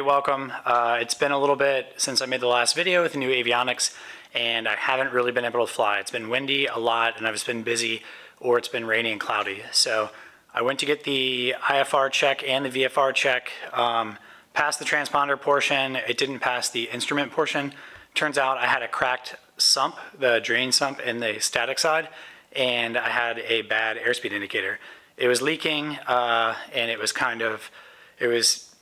welcome. It's been a little bit since I made the last video with the new Avionics, and I haven't really been able to fly. It's been windy a lot, and I've just been busy, or it's been rainy and cloudy. So I went to get the IFR check and the VFR check, passed the transponder portion. It didn't pass the instrument portion. Turns out I had a cracked sump, the drain sump in the static side, and I had a bad airspeed indicator. It was leaking, and it was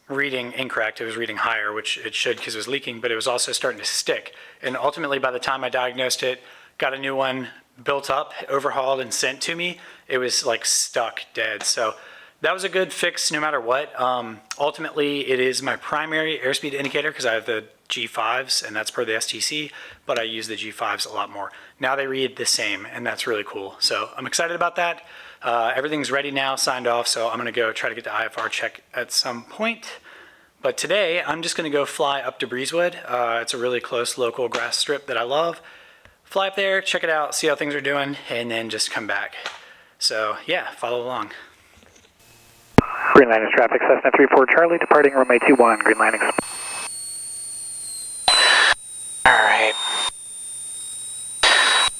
reading incorrect. It was reading higher, which it should because it was leaking, but it was also starting to stick. And ultimately, by the time I diagnosed it, got a new one built up, overhauled, and sent to me, it was like stuck dead. So that was a good fix no matter what. Ultimately, it is my primary airspeed indicator because I have the G5s, and that's per the STC, but I use the G5s a lot more. Now they read the same, and that's really cool. So I'm excited about that. Everything's ready now, signed off, so I'm going to go try to get the IFR check at some point. But today, I'm just going to go fly up to Breezwood. It's a really close local grass strip that I love. Fly up there, check it out, see how things are doing, and then just come back. So yeah, follow along. Green line is traffic, Cessna 34 Charlie, departing runway 21, green line. Alright.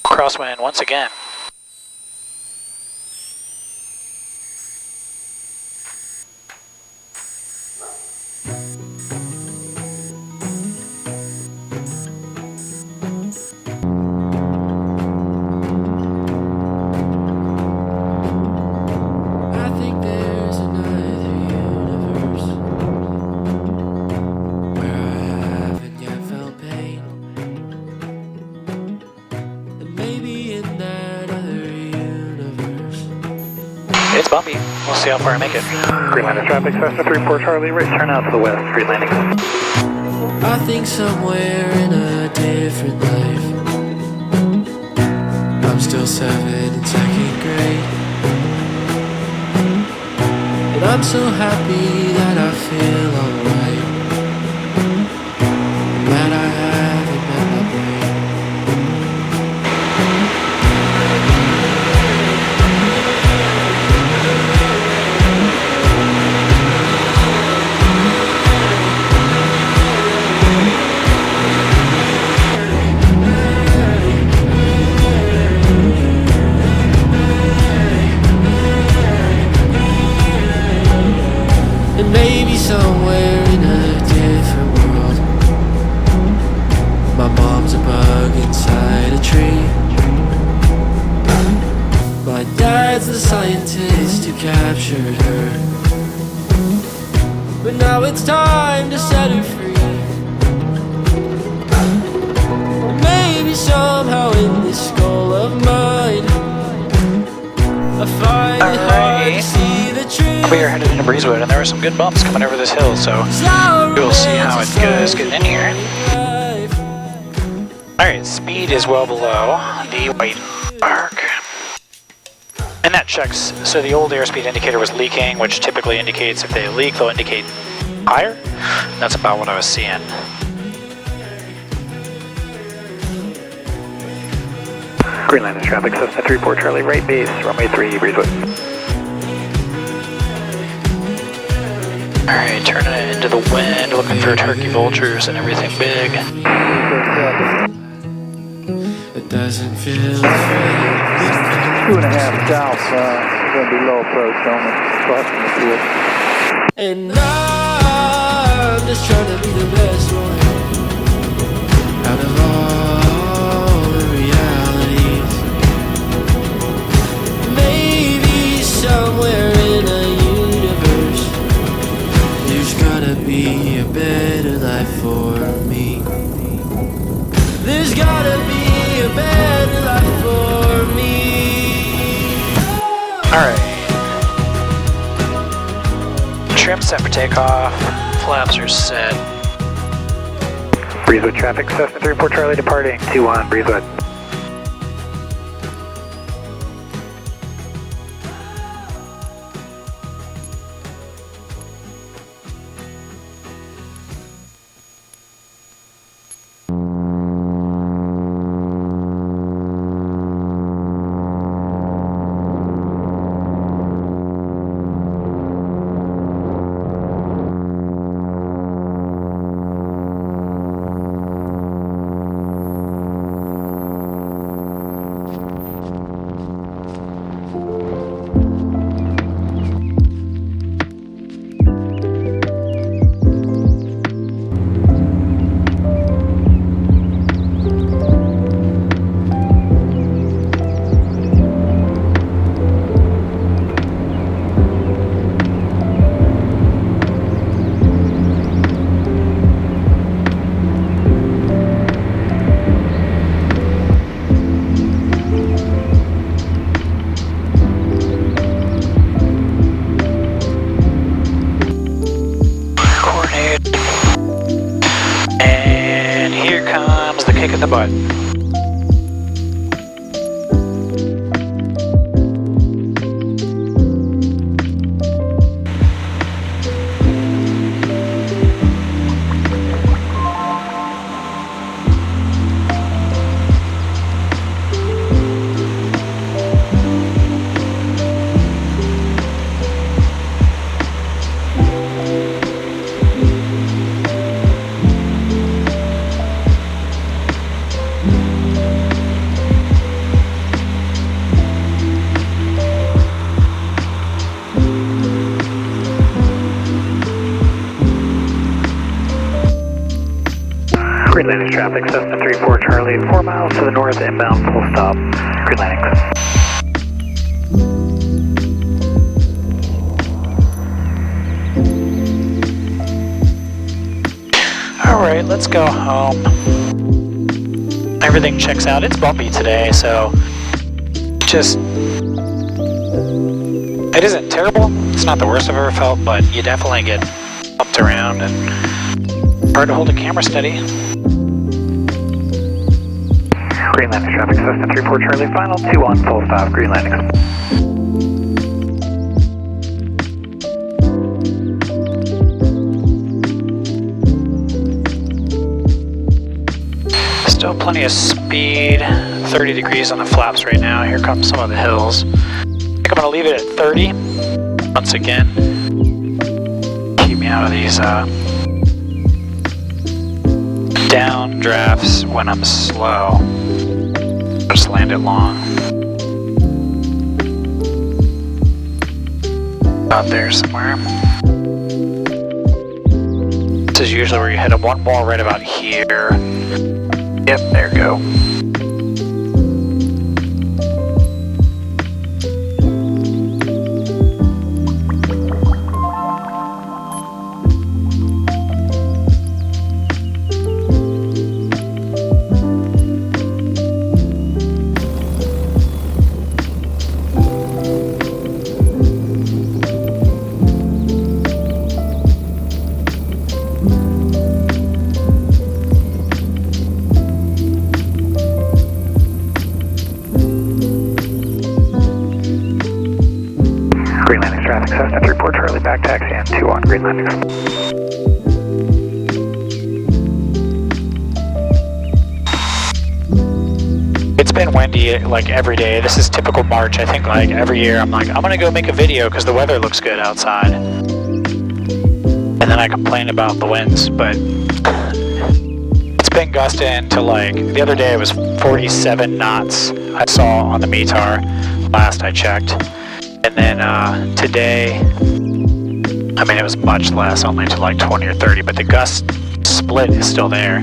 Crosswind once again. It's bumpy. We'll see how far I make it. Green line is traffic, Cessna 34 Charlie, right turn out to the west, green landing. I think somewhere in a different life I'm still 7 in 2nd grade, and I'm so happy that I feel alright, that I haven't met my brain. Maybe somewhere in a different world, my mom's a bug inside a tree, my dad's the scientist who captured her, but now it's time to set her free. Maybe somehow in this skull of mine I find it hard to see the truth. We are headed into Breezwood, and there are some good bumps coming over this hill, so we'll see how it goes getting in here. Alright, speed is well below the white mark. And that checks, so the old airspeed indicator was leaking, which typically indicates if they leak, they'll indicate higher. That's about what I was seeing. Green line is traffic, Cessna 34 Charlie, right base, runway 3, Breezwood. Alright, turning it into the wind, looking for turkey vultures and everything big. It doesn't feel fair. 2.5 south, going to be low approach on crossing the field. And I'm just trying to be the best one out of all the realities. Maybe somewhere in a universe there's gotta be a better life for me. There's gotta be a better life for me. Alright. Trim set for takeoff. Flaps are set. Breezwood traffic, Cessna 34 Charlie, departing 21, Breezwood. in the butt. Green landing traffic, Cessna 34 Charlie, 4 miles to the north, inbound, full stop. Green landing. Alright, let's go home. Everything checks out. It's bumpy today, so just... It isn't terrible. It's not the worst I've ever felt, but you definitely get bumped around and hard to hold a camera steady. Green landing traffic, Cessna 34 Charlie, final 2 on, full stop, green landing. Still plenty of speed, 30 degrees on the flaps right now. Here comes some of the hills. I think I'm going to leave it at 30. Once again, keep me out of these down drafts when I'm slow. Just land it long. Out there somewhere. This is usually where you hit them. One more right about here. Yep, there you go. Green landing traffic, Cessna 34 Charlie, back taxi and 2 on, green landing. It's been windy like every day. This is typical March. I think like every year I'm like, I'm gonna go make a video because the weather looks good outside. And then I complain about the winds, but it's been gusting to like, the other day it was 47 knots I saw on the METAR last I checked. And then today, I mean it was much less, only to like 20 or 30, but the gust split is still there.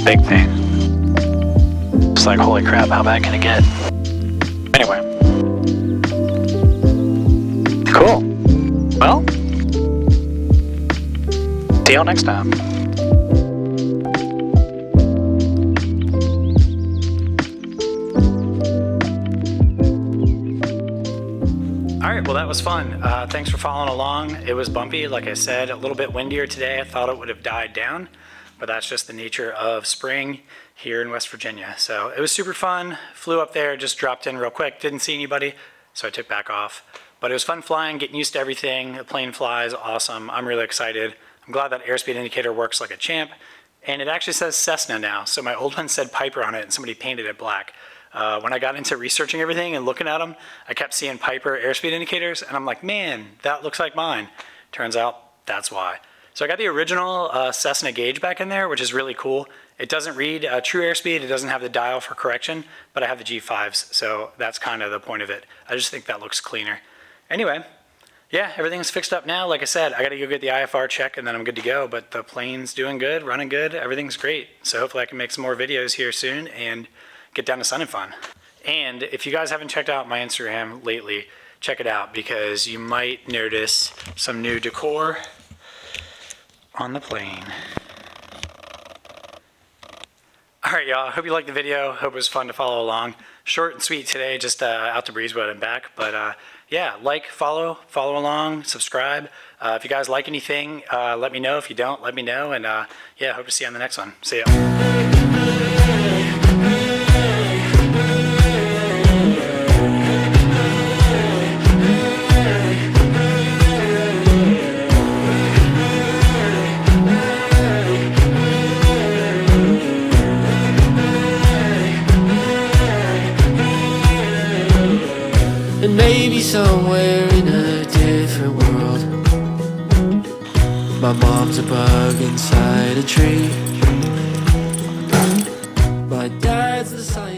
Big thing. It's like, holy crap, how bad can it get? Anyway. Cool. Well, see you next time. Alright, well that was fun. Thanks for following along. It was bumpy, like I said, a little bit windier today. I thought it would have died down, but that's just the nature of spring here in West Virginia. So it was super fun. Flew up there, just dropped in real quick, didn't see anybody, so I took back off. But it was fun flying, getting used to everything. The plane flies awesome. I'm really excited. I'm glad that airspeed indicator works like a champ. And it actually says Cessna now. So my old one said Piper on it and somebody painted it black. When I got into researching everything and looking at them, I kept seeing Piper airspeed indicators and I'm like, man, that looks like mine. Turns out that's why. So I got the original Cessna gauge back in there, which is really cool. It doesn't read true airspeed, it doesn't have the dial for correction, but I have the G5s, so that's kind of the point of it. I just think that looks cleaner. Anyway, yeah, everything's fixed up now. Like I said, I gotta go get the IFR check and then I'm good to go, but the plane's doing good, running good, everything's great. So hopefully I can make some more videos here soon and get down to Sun and Fun. And if you guys haven't checked out my Instagram lately, check it out because you might notice some new decor on the plane. Alright y'all, hope you liked the video, hope it was fun to follow along. Short and sweet today, just out to Breezwood and back, but yeah, like, follow along, subscribe. If you guys like anything, let me know. If you don't, let me know. And yeah, hope to see you on the next one. See ya. And maybe somewhere in a different world, my mom's a bug inside a tree. My dad's the scientist.